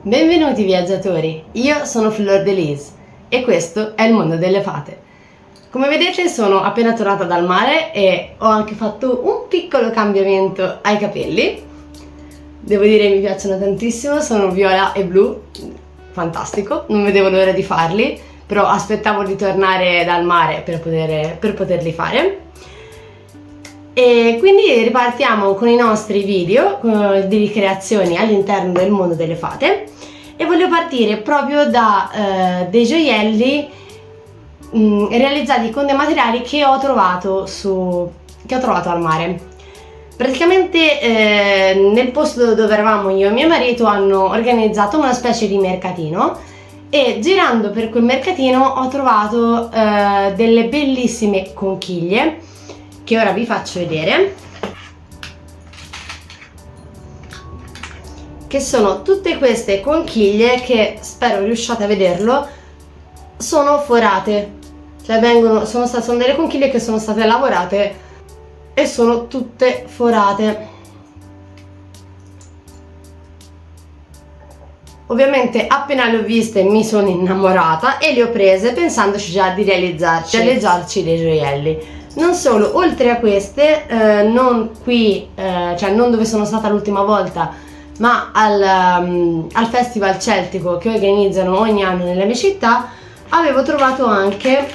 Benvenuti viaggiatori, io sono Fleur-de-Lis e questo è il mondo delle fate. Come vedete sono appena tornata dal mare e ho anche fatto un piccolo cambiamento ai capelli. Devo dire che mi piacciono tantissimo, sono viola e blu, fantastico, non vedevo l'ora di farli, però aspettavo di tornare dal mare per poterli fare. E quindi ripartiamo con i nostri video di ricreazioni all'interno del mondo delle fate e voglio partire proprio da dei gioielli realizzati con dei materiali che ho trovato al mare. Praticamente nel posto dove eravamo io e mio marito hanno organizzato una specie di mercatino e girando per quel mercatino ho trovato delle bellissime conchiglie che ora vi faccio vedere, che sono tutte queste conchiglie che, spero riusciate a vederlo, sono forate, cioè sono delle conchiglie che sono state lavorate e sono tutte forate. Ovviamente appena le ho viste mi sono innamorata e le ho prese pensandoci già di realizzarci dei gioielli. Non solo, oltre a queste, non qui, cioè non dove sono stata l'ultima volta, ma al Festival Celtico che organizzano ogni anno nella mia città, avevo trovato anche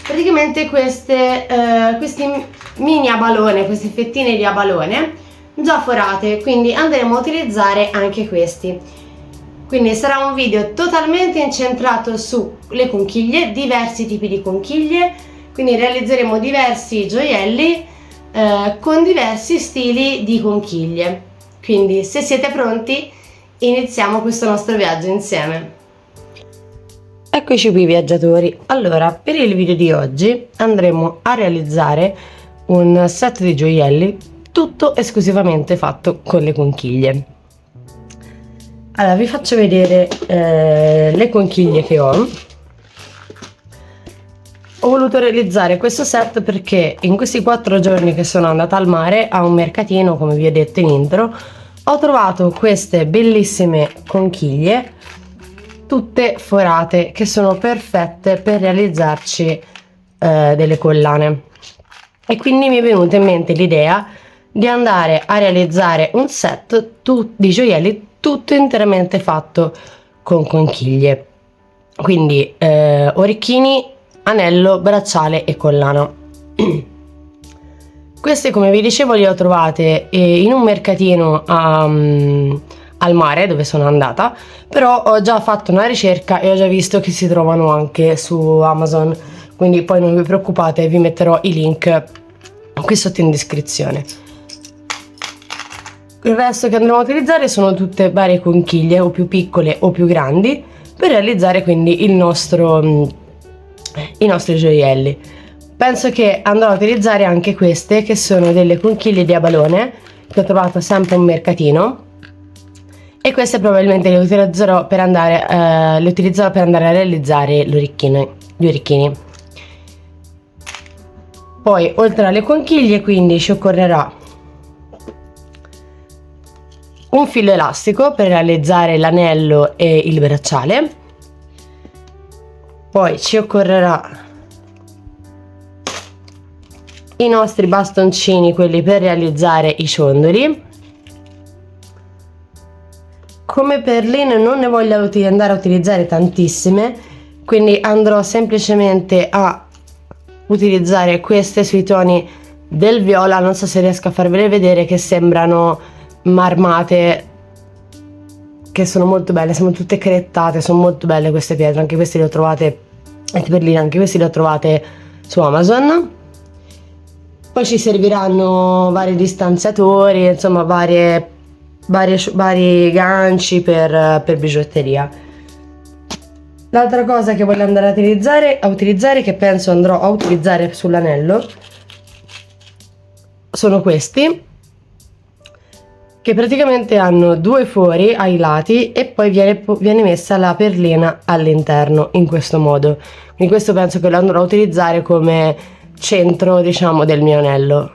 praticamente questi mini abalone, queste fettine di abalone già forate, quindi andremo a utilizzare anche questi. Quindi sarà un video totalmente incentrato sulle conchiglie, diversi tipi di conchiglie. Quindi realizzeremo diversi gioielli con diversi stili di conchiglie. Quindi se siete pronti iniziamo questo nostro viaggio insieme. Eccoci qui viaggiatori. Allora, per il video di oggi andremo a realizzare un set di gioielli tutto esclusivamente fatto con le conchiglie. Allora vi faccio vedere le conchiglie che ho. Ho voluto realizzare questo set perché in questi 4 giorni che sono andata al mare a un mercatino, come vi ho detto in intro, ho trovato queste bellissime conchiglie tutte forate che sono perfette per realizzarci delle collane, e quindi mi è venuta in mente l'idea di andare a realizzare un set di gioielli tutto interamente fatto con conchiglie, quindi orecchini, anello, bracciale e collana. Queste, come vi dicevo, le ho trovate in un mercatino al mare dove sono andata, però ho già fatto una ricerca e ho già visto che si trovano anche su Amazon, quindi poi non vi preoccupate, vi metterò i link qui sotto in descrizione. Il resto che andremo a utilizzare sono tutte varie conchiglie, o più piccole o più grandi, per realizzare quindi i nostri gioielli. Penso che andrò a utilizzare anche queste, che sono delle conchiglie di abalone che ho trovato sempre a un mercatino, e queste probabilmente le utilizzerò per andare a realizzare gli orecchini. Poi oltre alle conchiglie quindi ci occorrerà un filo elastico per realizzare l'anello e il bracciale. Poi ci occorrerà i nostri bastoncini, quelli per realizzare i ciondoli. Come perline non ne voglio andare a utilizzare tantissime, quindi andrò semplicemente a utilizzare queste sui toni del viola. Non so se riesco a farvele vedere, che sembrano marmate, che sono molto belle, sono tutte crettate, sono molto belle queste pietre. Anche queste le ho trovate, perline, anche queste le ho trovate su Amazon. Poi ci serviranno vari distanziatori, insomma vari ganci per bigiotteria. L'altra cosa che voglio andare a utilizzare, che penso andrò a utilizzare sull'anello, sono questi, che praticamente hanno 2 fori ai lati e poi viene messa la perlina all'interno in questo modo. Quindi questo penso che lo andrò a utilizzare come centro, diciamo, del mio anello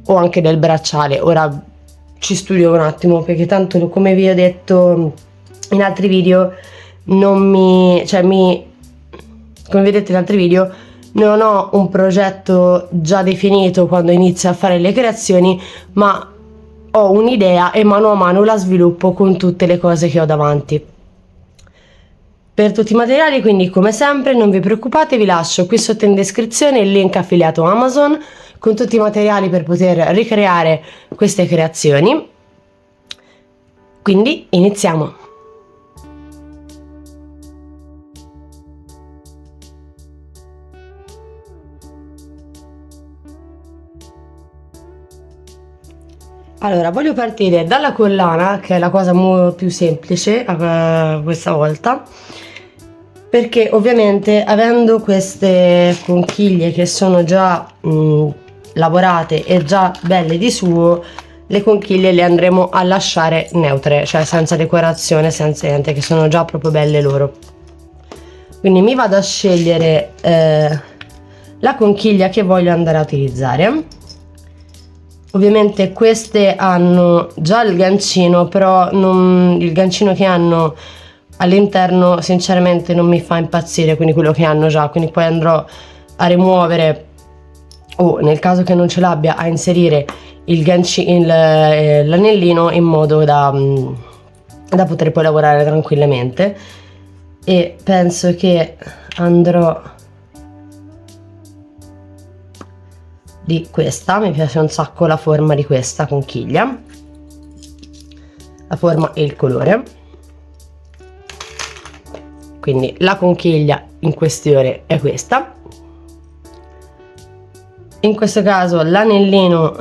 o anche del bracciale. Ora ci studio un attimo, perché tanto, come vi ho detto in altri video, come vi ho detto in altri video, non ho un progetto già definito quando inizio a fare le creazioni, ma ho un'idea e mano a mano la sviluppo con tutte le cose che ho davanti. Per tutti i materiali, quindi, come sempre, non vi preoccupate, vi lascio qui sotto in descrizione il link affiliato Amazon con tutti i materiali per poter ricreare queste creazioni. Quindi iniziamo! Allora, voglio partire dalla collana, che è la cosa molto più semplice questa volta, perché ovviamente avendo queste conchiglie che sono già lavorate e già belle di suo, le conchiglie le andremo a lasciare neutre, cioè senza decorazione, senza niente, che sono già proprio belle loro. Quindi mi vado a scegliere la conchiglia che voglio andare a utilizzare. Ovviamente queste hanno già il gancino, però il gancino che hanno all'interno sinceramente non mi fa impazzire, quindi quello che hanno già, quindi poi andrò a rimuovere, o nel caso che non ce l'abbia, a inserire l'anellino in modo da poter poi lavorare tranquillamente. E penso che andrò di questa, mi piace un sacco la forma di questa conchiglia, la forma e il colore. Quindi la conchiglia in questione è questa. In questo caso l'anellino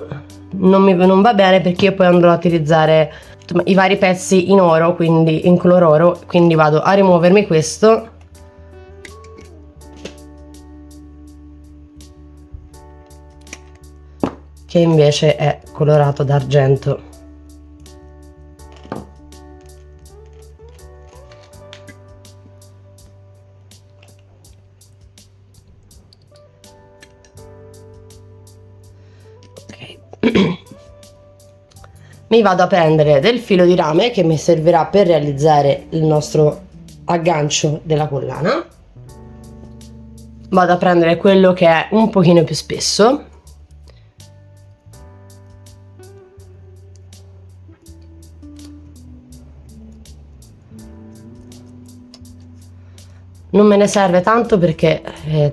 non va bene, perché io poi andrò a utilizzare i vari pezzi in oro, quindi in color oro, quindi vado a rimuovermi questo che invece è colorato d'argento. Ok. Mi vado a prendere del filo di rame che mi servirà per realizzare il nostro aggancio della collana. Vado a prendere quello che è un pochino più spesso. Non me ne serve tanto, perché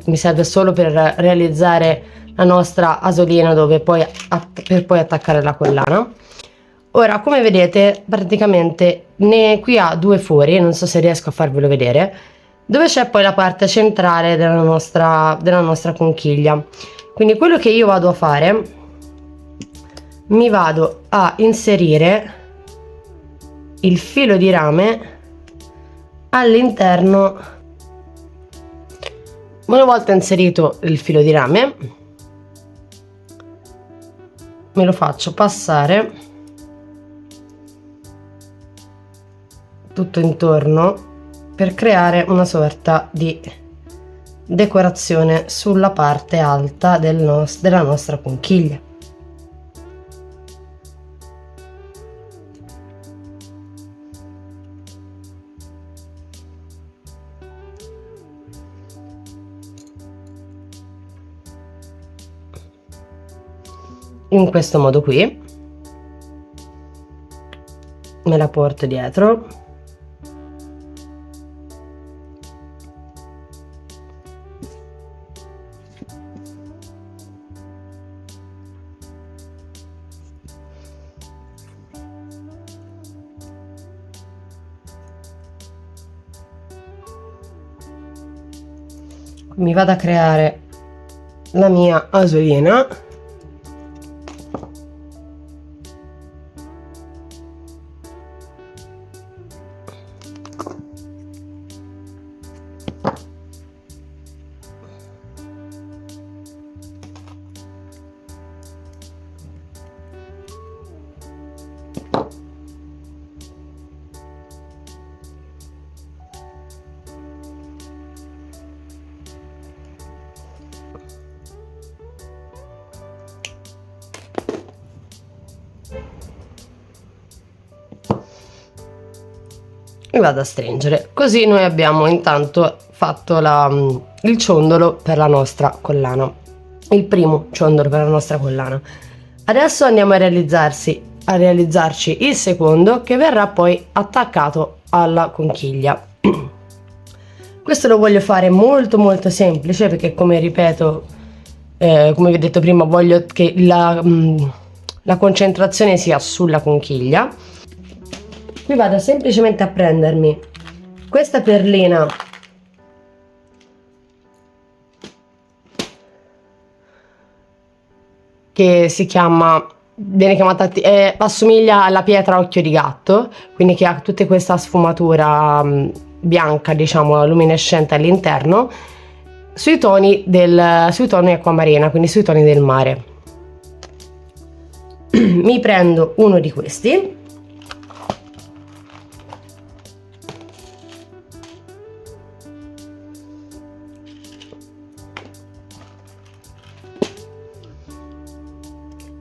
mi serve solo per realizzare la nostra asolina, per poi attaccare la collana. Ora, come vedete, praticamente qui ha due fori, non so se riesco a farvelo vedere, dove c'è poi la parte centrale della nostra conchiglia. Quindi quello che io vado a fare, mi vado a inserire il filo di rame all'interno. Una volta inserito il filo di rame, me lo faccio passare tutto intorno per creare una sorta di decorazione sulla parte alta della nostra conchiglia. In questo modo qui me la porto dietro. Mi vado a creare la mia asolina. e vado a stringere, così noi abbiamo intanto fatto il ciondolo per la nostra collana, il primo ciondolo per la nostra collana. Adesso andiamo a realizzarci il secondo, che verrà poi attaccato alla conchiglia. Questo lo voglio fare molto semplice, perché come ripeto, come vi ho detto prima, voglio che la concentrazione sia sulla conchiglia. Qui vado semplicemente a prendermi questa perlina che viene chiamata, assomiglia alla pietra occhio di gatto, quindi che ha tutta questa sfumatura bianca, diciamo luminescente all'interno, sui toni acquamarina, quindi sui toni del mare. Mi prendo uno di questi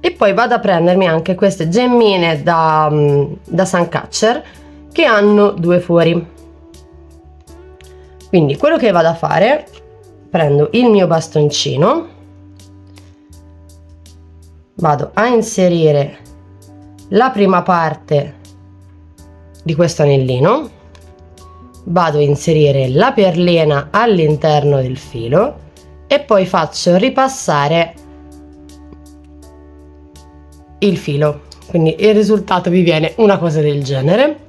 e poi vado a prendermi anche queste gemmine da Suncatcher che hanno due fori. Quindi quello che vado a fare, prendo il mio bastoncino, vado a inserire la prima parte di questo anellino, vado a inserire la perlina all'interno del filo e poi faccio ripassare il filo, quindi il risultato vi viene una cosa del genere.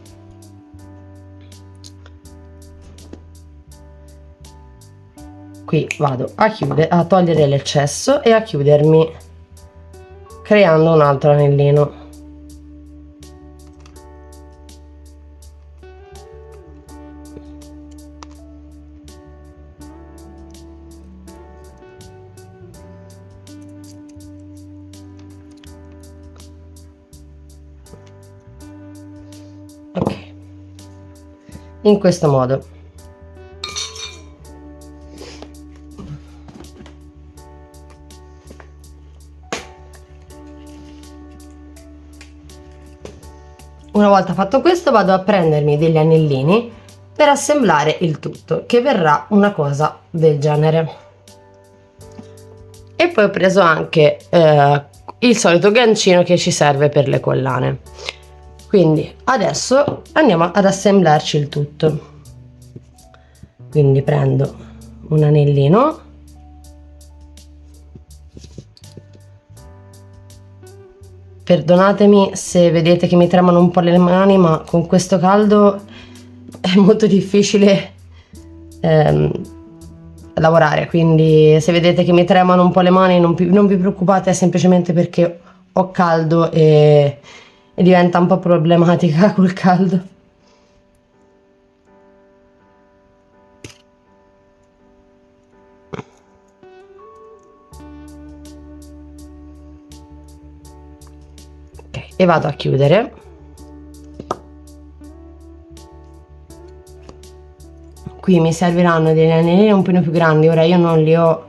Qui vado a togliere l'eccesso e a chiudermi creando un altro anellino. Ok, in questo modo. Una volta fatto questo vado a prendermi degli anellini per assemblare il tutto, che verrà una cosa del genere. E poi ho preso anche il solito gancino che ci serve per le collane. Quindi adesso andiamo ad assemblarci il tutto. Quindi prendo un anellino, perdonatemi se vedete che mi tremano un po' le mani, ma con questo caldo è molto difficile lavorare, quindi se vedete che mi tremano un po' le mani non vi preoccupate, è semplicemente perché ho caldo e diventa un po' problematica col caldo. E vado a chiudere. Qui mi serviranno degli anellini un po' più grandi. Ora io non li ho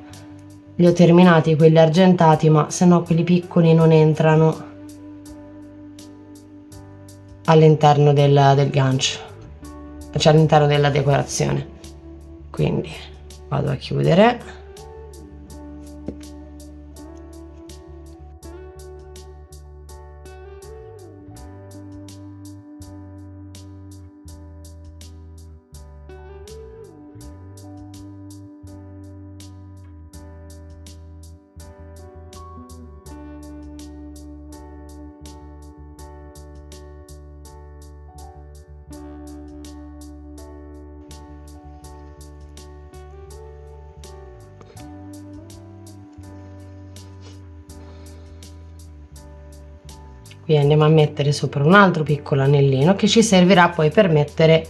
terminati quelli argentati, ma se no quelli piccoli non entrano all'interno del gancio, cioè all'interno della decorazione. Quindi vado a chiudere. Qui andiamo a mettere sopra un altro piccolo anellino che ci servirà poi per mettere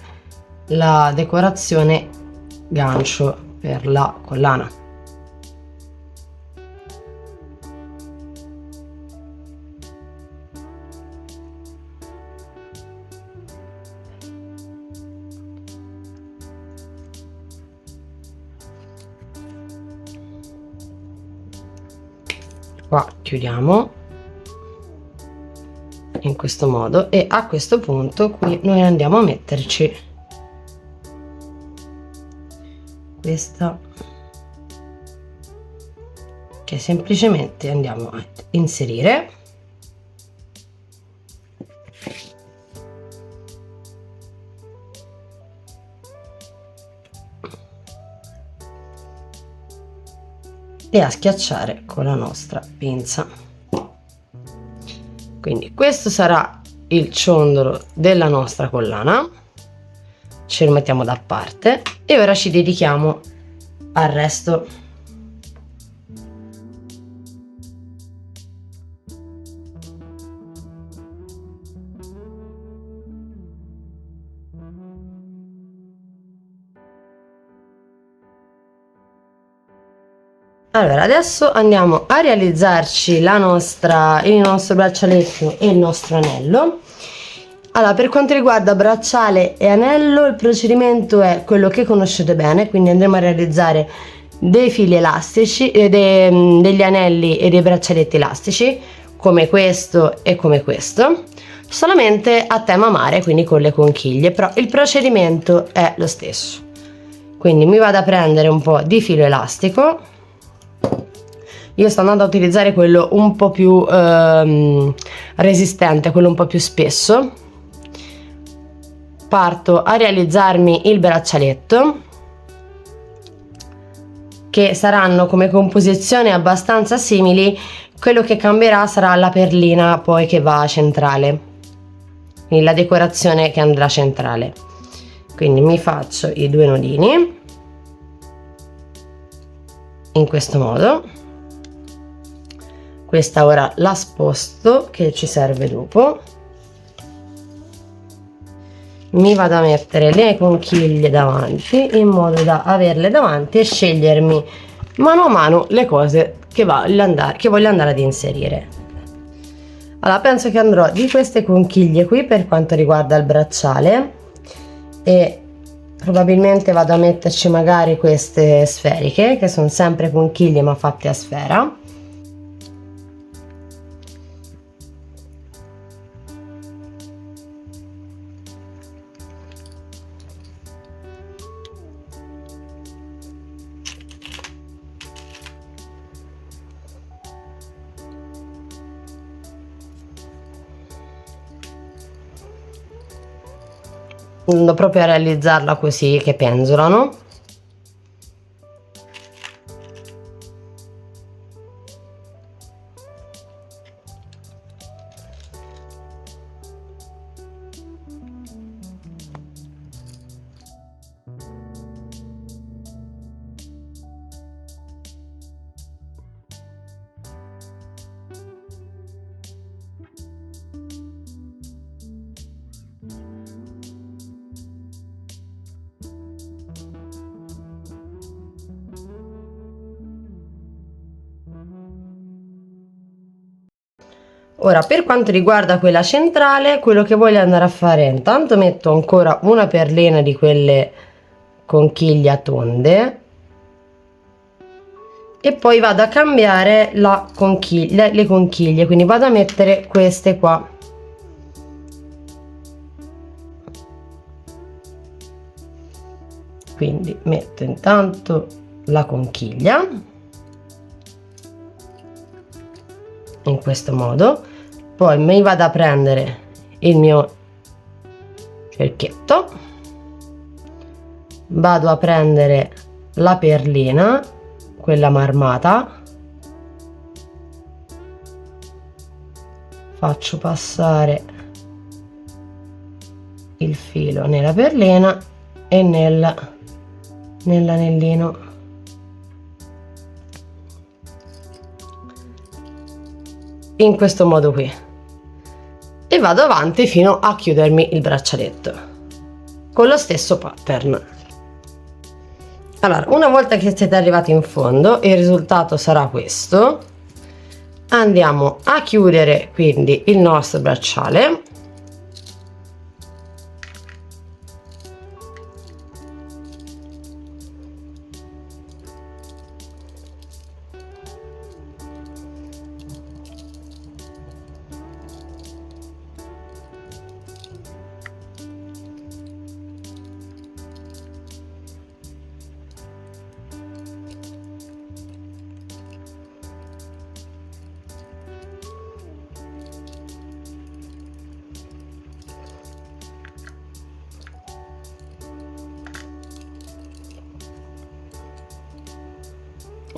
la decorazione gancio per la collana. Qua chiudiamo in questo modo e a questo punto qui noi andiamo a metterci questa che semplicemente andiamo a inserire. E a schiacciare con la nostra pinza. Quindi questo sarà il ciondolo della nostra collana, ce lo mettiamo da parte e ora ci dedichiamo al resto. Allora, adesso andiamo a realizzarci il nostro braccialetto e il nostro anello. Allora, per quanto riguarda bracciale e anello, il procedimento è quello che conoscete bene, quindi andremo a realizzare dei fili elastici, degli anelli e dei braccialetti elastici, come questo e come questo, solamente a tema mare, quindi con le conchiglie, però il procedimento è lo stesso. Quindi mi vado a prendere un po' di filo elastico. Io sto andando a utilizzare quello un po' più resistente, quello un po' più spesso. Parto a realizzarmi il braccialetto, che saranno come composizione abbastanza simili. Quello che cambierà sarà la perlina poi che va centrale, quindi la decorazione che andrà centrale. Quindi mi faccio i 2 nodini in questo modo. Questa ora la sposto, che ci serve dopo. Mi vado a mettere le conchiglie davanti in modo da averle davanti e scegliermi mano a mano le cose che voglio andare ad inserire. Allora, penso che andrò di queste conchiglie qui per quanto riguarda il bracciale, e probabilmente vado a metterci magari queste sferiche, che sono sempre conchiglie ma fatte a sfera. Andò proprio a realizzarla così, che penzolano. Ora, per quanto riguarda quella centrale, quello che voglio andare a fare è, intanto metto ancora una perlina di quelle conchiglie tonde e poi vado a cambiare le conchiglie, quindi vado a mettere queste qua. Quindi metto intanto la conchiglia in questo modo, poi mi vado a prendere il mio cerchietto, vado a prendere la perlina, quella marmata, faccio passare il filo nella perlina e nell'anellino. In questo modo qui, e vado avanti fino a chiudermi il braccialetto con lo stesso pattern. Allora, una volta che siete arrivati in fondo, il risultato sarà questo. Andiamo a chiudere quindi il nostro bracciale.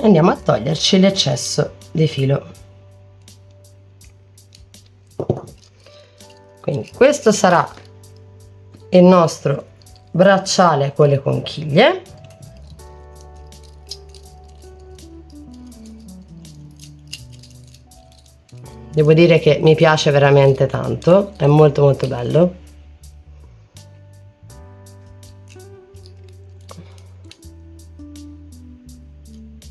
andiamo a toglierci l'eccesso di filo. Quindi questo sarà il nostro bracciale con le conchiglie. Devo dire che mi piace veramente tanto, è molto molto bello.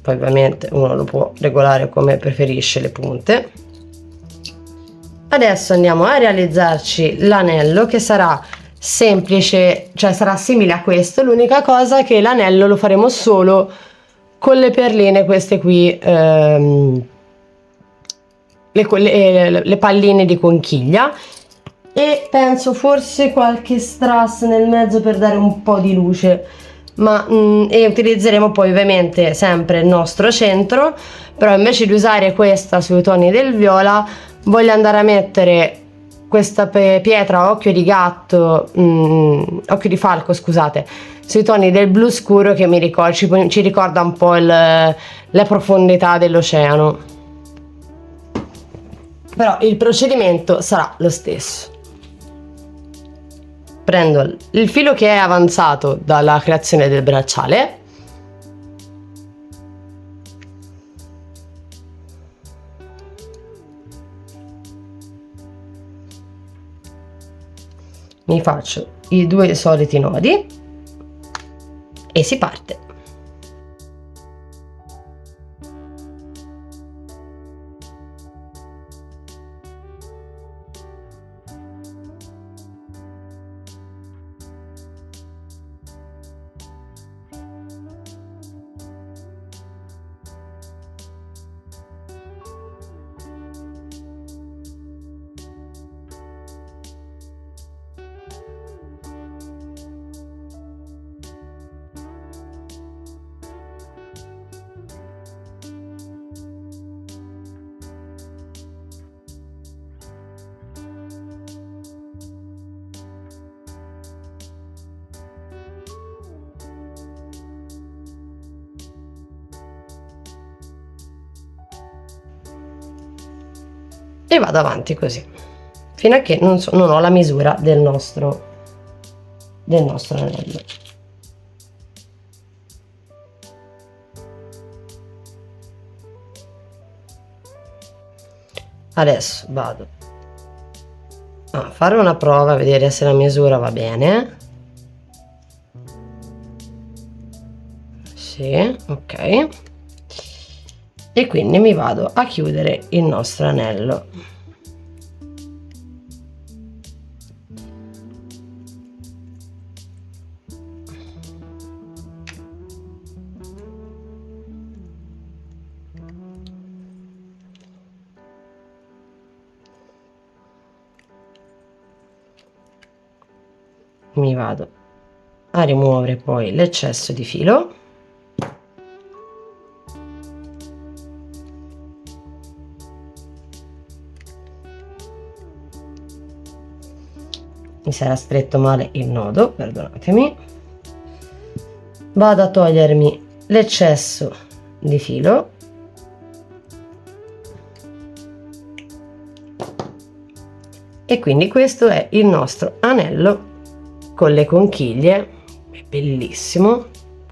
Poi ovviamente uno lo può regolare come preferisce le punte. Adesso andiamo a realizzarci l'anello, che sarà semplice, cioè sarà simile a questo, l'unica cosa è che l'anello lo faremo solo con le perline queste qui, le palline di conchiglia, e penso forse qualche strass nel mezzo per dare un po' di luce, ma e utilizzeremo poi ovviamente sempre il nostro centro, però invece di usare questa sui toni del viola voglio andare a mettere questa pietra occhio di gatto, occhio di falco scusate, sui toni del blu scuro, che ci ricorda un po' la profondità dell'oceano, però il procedimento sarà lo stesso. Prendo il filo che è avanzato dalla creazione del bracciale, mi faccio i due soliti nodi e si parte. E vado avanti così fino a che non ho la misura del nostro anello. Adesso vado a fare una prova a vedere se la misura va bene. Sì, ok. E quindi mi vado a chiudere il nostro anello. Mi vado a rimuovere poi l'eccesso di filo. Mi sarà stretto male il nodo, perdonatemi. Vado a togliermi l'eccesso di filo e quindi questo è il nostro anello con le conchiglie, è bellissimo.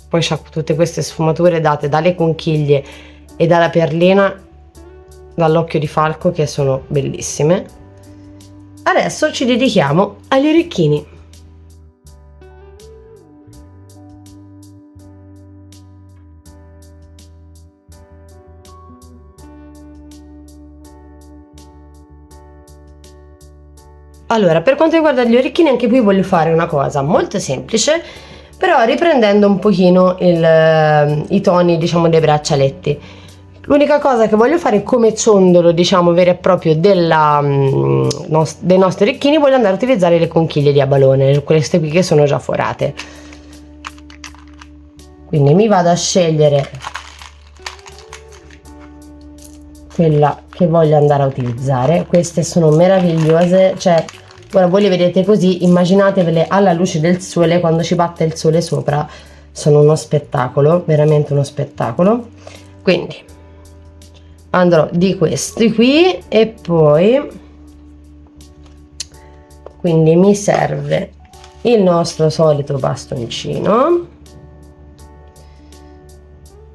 Poi c'ha tutte queste sfumature date dalle conchiglie e dalla perlina, dall'occhio di falco, che sono bellissime. Adesso ci dedichiamo agli orecchini. Allora, per quanto riguarda gli orecchini, anche qui voglio fare una cosa molto semplice, però riprendendo un pochino i toni, diciamo, dei braccialetti. L'unica cosa che voglio fare come ciondolo, diciamo, vero e proprio dei nostri orecchini, voglio andare a utilizzare le conchiglie di abalone, queste qui che sono già forate. Quindi mi vado a scegliere quella che voglio andare a utilizzare. Queste sono meravigliose, cioè ora voi le vedete così, immaginatevele alla luce del sole, quando ci batte il sole sopra, sono uno spettacolo, veramente uno spettacolo. quindi andrò di questi qui e poi quindi mi serve il nostro solito bastoncino,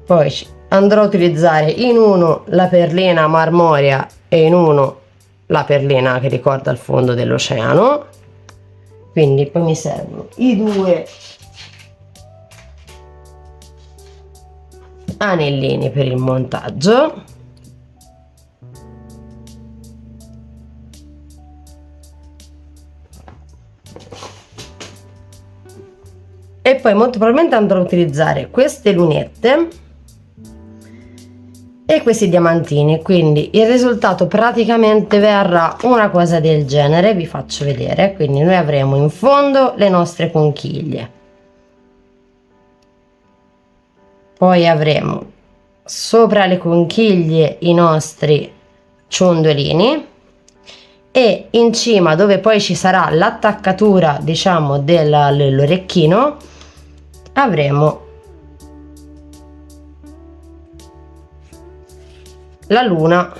poi andrò a utilizzare in uno la perlina marmorea e in uno la perlina che ricorda il fondo dell'oceano, quindi poi mi servono i due anellini per il montaggio, e poi molto probabilmente andrò a utilizzare queste lunette e questi diamantini, quindi il risultato praticamente verrà una cosa del genere, vi faccio vedere. Quindi noi avremo in fondo le nostre conchiglie, poi avremo sopra le conchiglie i nostri ciondolini e in cima, dove poi ci sarà l'attaccatura, diciamo, dell'orecchino, avremo la luna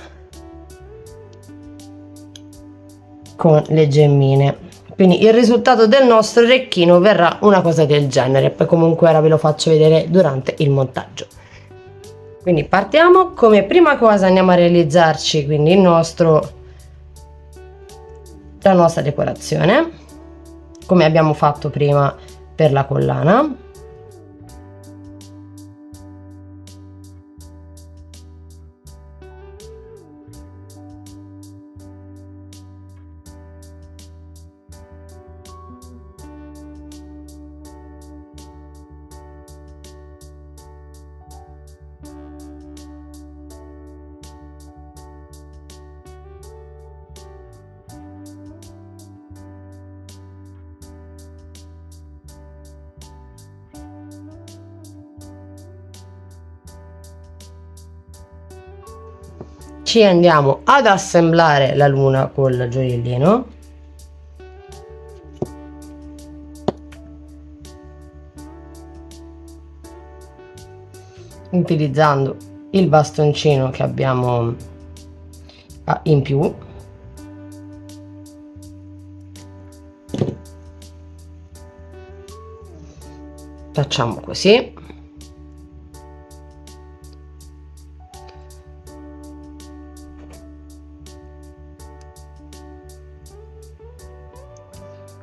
con le gemmine. Quindi il risultato del nostro orecchino verrà una cosa del genere, poi comunque ora ve lo faccio vedere durante il montaggio. Quindi partiamo. Come prima cosa andiamo a realizzarci quindi la nostra decorazione, come abbiamo fatto prima per la collana. Ci andiamo ad assemblare la luna col gioiellino, utilizzando il bastoncino che abbiamo in più. Facciamo così.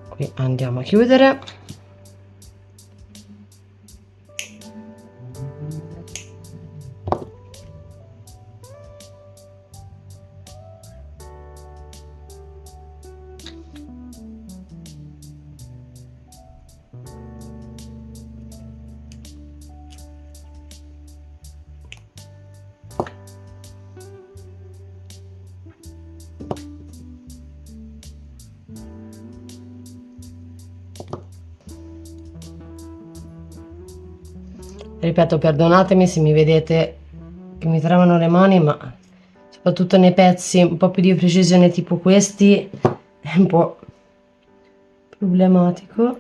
Qui andiamo a chiudere. Ripeto, perdonatemi se mi vedete che mi tremano le mani, ma soprattutto nei pezzi un po' più di precisione tipo questi è un po' problematico.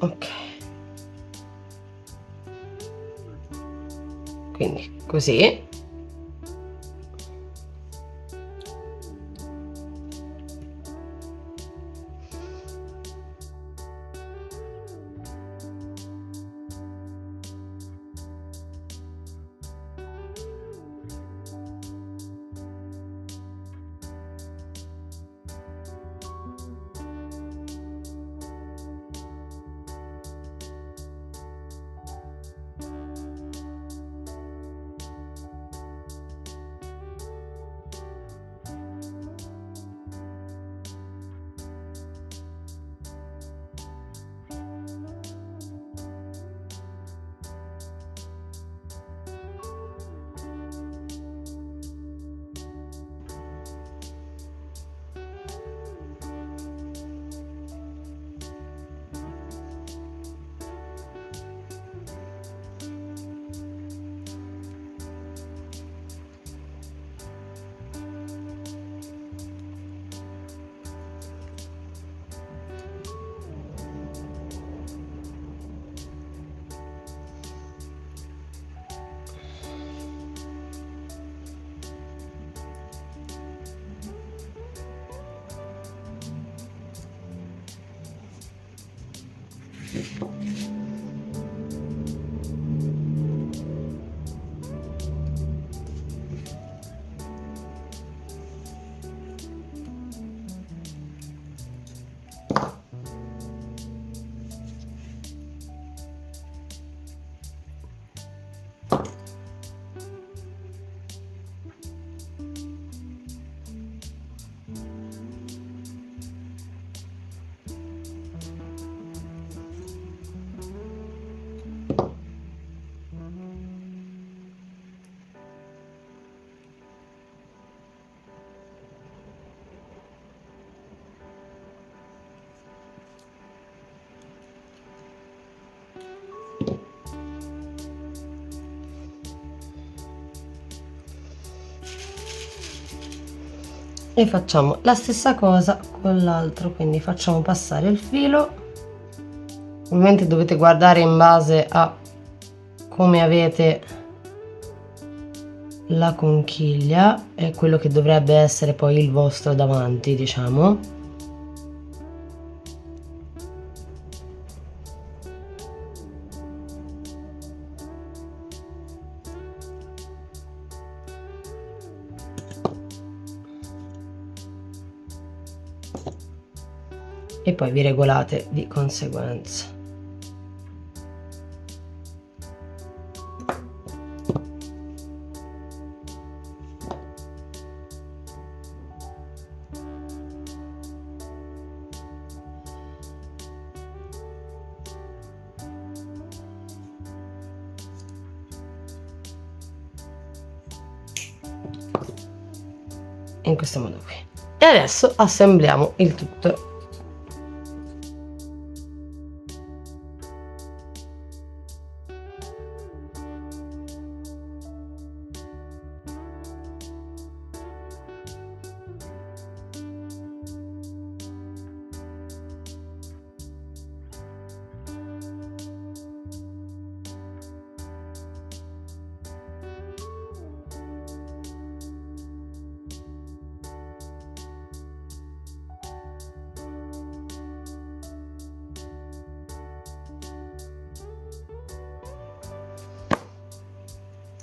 Ok, quindi così. E facciamo la stessa cosa con l'altro, quindi facciamo passare il filo. Ovviamente dovete guardare in base a come avete la conchiglia e quello che dovrebbe essere poi il vostro davanti, diciamo. E poi vi regolate di conseguenza. In questo modo qui. E adesso assembliamo il tutto.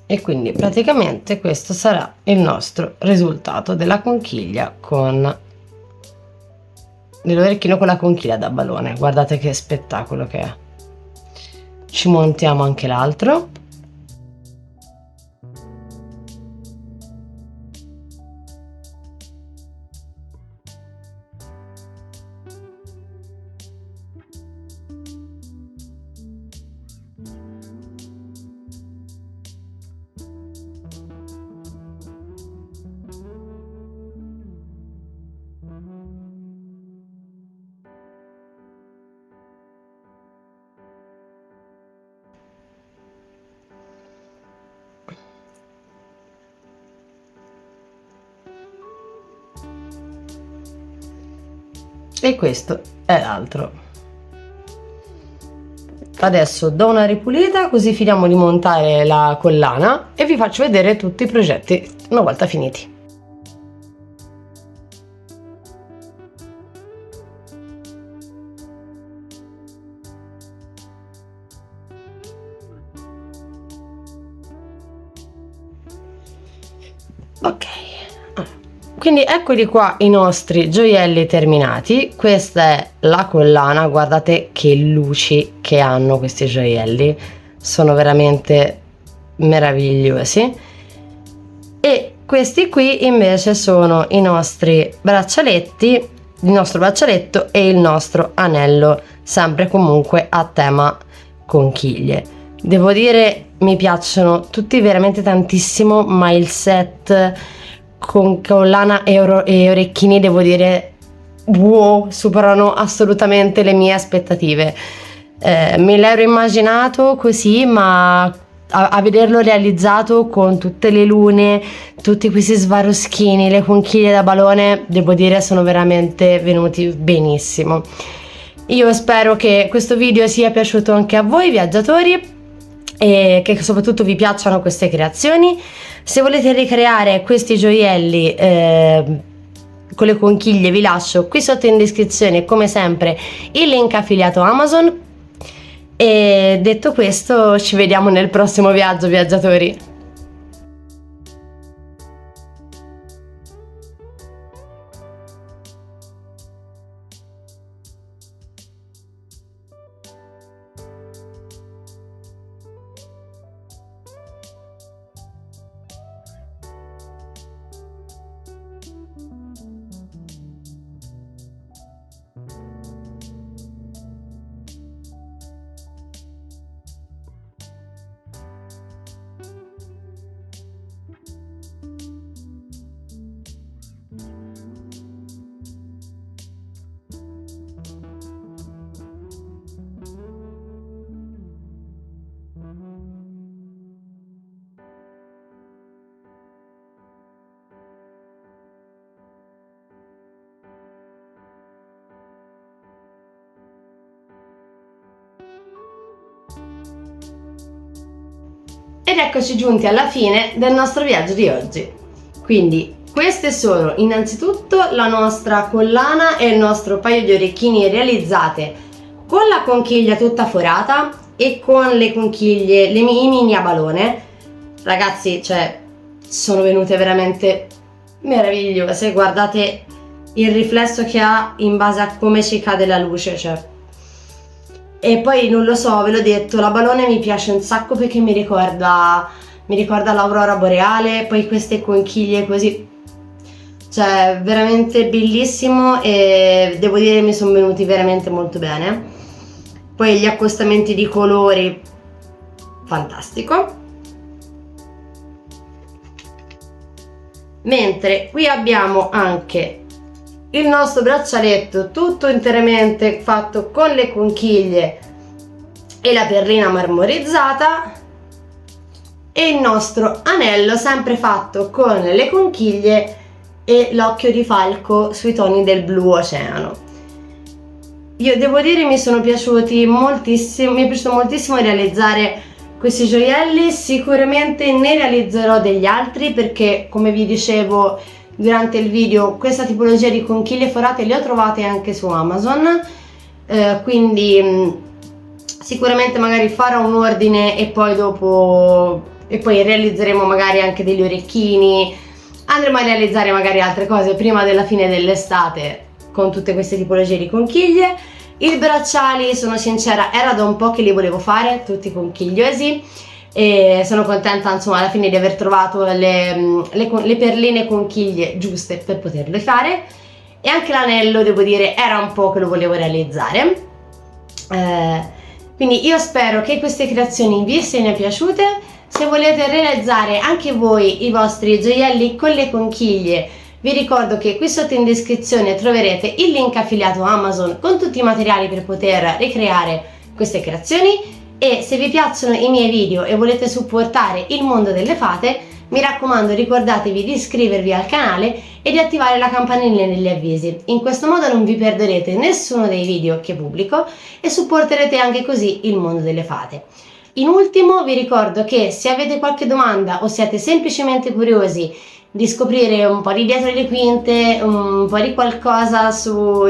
E quindi praticamente questo sarà il nostro risultato della conchiglia con dell'orecchino con la conchiglia da balone. Guardate che spettacolo che è. Ci montiamo anche l'altro. E questo è l'altro. Adesso do una ripulita così finiamo di montare la collana e vi faccio vedere tutti i progetti una volta finiti. Ok, quindi eccoli qua i nostri gioielli terminati. Questa è la collana, guardate che luci che hanno questi gioielli, sono veramente meravigliosi. E questi qui invece sono i nostri braccialetti, il nostro braccialetto e il nostro anello, sempre comunque a tema conchiglie. Devo dire mi piacciono tutti veramente tantissimo, ma il set con collana e orecchini devo dire wow, superano assolutamente le mie aspettative. Me l'ero immaginato così, ma a vederlo realizzato con tutte le lune, tutti questi svaroschini, le conchiglie da balone, devo dire sono veramente venuti benissimo. Io spero che questo video sia piaciuto anche a voi viaggiatori e che soprattutto vi piacciono queste creazioni. Se volete ricreare questi gioielli con le conchiglie vi lascio qui sotto in descrizione come sempre il link affiliato Amazon. E detto questo, ci vediamo nel prossimo viaggio, viaggiatori. Ed eccoci giunti alla fine del nostro viaggio di oggi. Quindi queste sono innanzitutto la nostra collana e il nostro paio di orecchini realizzate con la conchiglia tutta forata e con le conchiglie, i mini a balone. Ragazzi, cioè, sono venute veramente meravigliose. Guardate il riflesso che ha in base a come ci cade la luce, cioè. E poi non lo so, ve l'ho detto, la balone mi piace un sacco perché mi ricorda l'aurora boreale, poi queste conchiglie così, cioè veramente bellissimo, e devo dire mi sono venuti veramente molto bene. Poi gli accostamenti di colori, fantastico. Mentre qui abbiamo anche il nostro braccialetto tutto interamente fatto con le conchiglie e la perlina marmorizzata, e il nostro anello sempre fatto con le conchiglie e l'occhio di falco sui toni del blu oceano. Io devo dire mi sono piaciuti moltissimo, mi è piaciuto moltissimo realizzare questi gioielli. Sicuramente ne realizzerò degli altri perché, come vi dicevo durante il video, questa tipologia di conchiglie forate le ho trovate anche su Amazon, quindi sicuramente magari farò un ordine e poi realizzeremo magari anche degli orecchini. Andremo a realizzare magari altre cose prima della fine dell'estate con tutte queste tipologie di conchiglie. I bracciali, sono sincera, era da un po' che li volevo fare tutti conchigliosi, e sono contenta insomma alla fine di aver trovato le perline conchiglie giuste per poterle fare. E anche l'anello, devo dire, era un po' che lo volevo realizzare, quindi io spero che queste creazioni vi siano piaciute. Se volete realizzare anche voi i vostri gioielli con le conchiglie, vi ricordo che qui sotto in descrizione troverete il link affiliato Amazon con tutti i materiali per poter ricreare queste creazioni. E se vi piacciono i miei video e volete supportare il mondo delle fate, mi raccomando, ricordatevi di iscrivervi al canale e di attivare la campanella degli avvisi. In questo modo non vi perderete nessuno dei video che pubblico e supporterete anche così il mondo delle fate. In ultimo vi ricordo che se avete qualche domanda o siete semplicemente curiosi di scoprire un po' di dietro le quinte, un po' di qualcosa,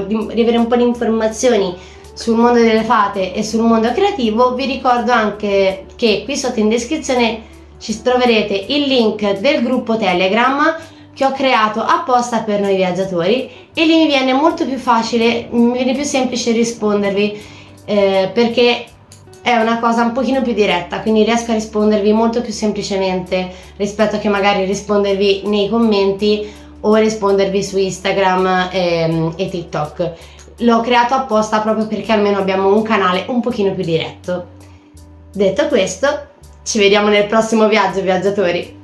di avere un po' di informazioni sul mondo delle fate e sul mondo creativo, vi ricordo anche che qui sotto in descrizione ci troverete il link del gruppo Telegram che ho creato apposta per noi viaggiatori, e lì mi viene molto più facile, mi viene più semplice rispondervi, perché è una cosa un pochino più diretta, quindi riesco a rispondervi molto più semplicemente rispetto a che magari rispondervi nei commenti o rispondervi su Instagram e TikTok. L'ho creato apposta proprio perché almeno abbiamo un canale un pochino più diretto. Detto questo, ci vediamo nel prossimo viaggio, viaggiatori!